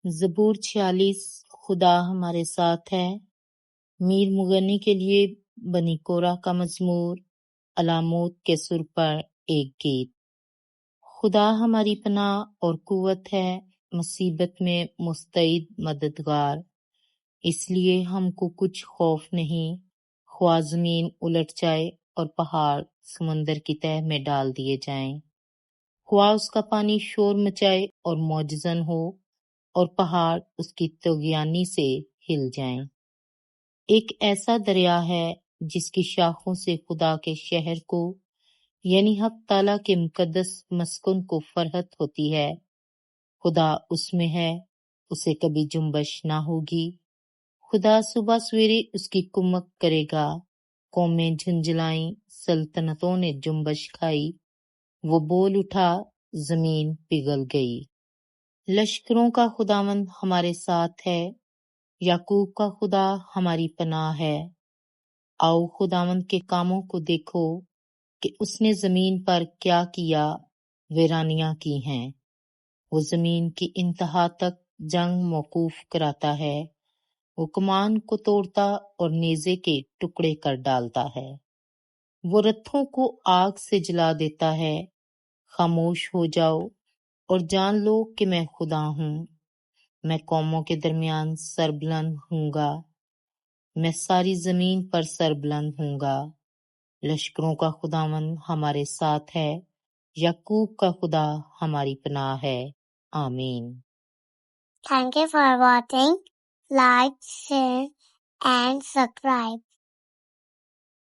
زبور 46 خدا ہمارے ساتھ ہے۔ میر مغنی کے لیے بنی کورہ کا مزمور، علاموت کے سر پر ایک گیت۔ خدا ہماری پناہ اور قوت ہے، مصیبت میں مستعد مددگار۔ اس لیے ہم کو کچھ خوف نہیں، خواہ زمین الٹ جائے اور پہاڑ سمندر کی تہہ میں ڈال دیے جائیں، خواہ اس کا پانی شور مچائے اور موجزن ہو اور پہاڑ اس کی طغیانی سے ہل جائیں۔ ایک ایسا دریا ہے جس کی شاخوں سے خدا کے شہر کو، یعنی حق تعالیٰ کے مقدس مسکن کو فرحت ہوتی ہے۔ خدا اس میں ہے، اسے کبھی جنبش نہ ہوگی۔ خدا صبح سویرے اس کی کمک کرے گا۔ قومیں جھنجھلائیں، سلطنتوں نے جنبش کھائی، وہ بول اٹھا، زمین پگھل گئی۔ لشکروں کا خداوند ہمارے ساتھ ہے، یعقوب کا خدا ہماری پناہ ہے۔ آؤ خداوند کے کاموں کو دیکھو کہ اس نے زمین پر کیا کیا، ویرانیاں کی ہیں۔ وہ زمین کی انتہا تک جنگ موقوف کراتا ہے، وہ کمان کو توڑتا اور نیزے کے ٹکڑے کر ڈالتا ہے۔ وہ رتھوں کو آگ سے جلا دیتا ہے۔ خاموش ہو جاؤ اور جان لو کہ میں خدا ہوں۔ میں قوموں کے درمیان سربلند ہوں گا، میں ساری زمین پر سربلند ہوں گا۔ لشکروں کا خداوند ہمارے ساتھ ہے، یعقوب کا خدا ہماری پناہ ہے۔ آمین۔ Thank you for watching. Like, share and subscribe.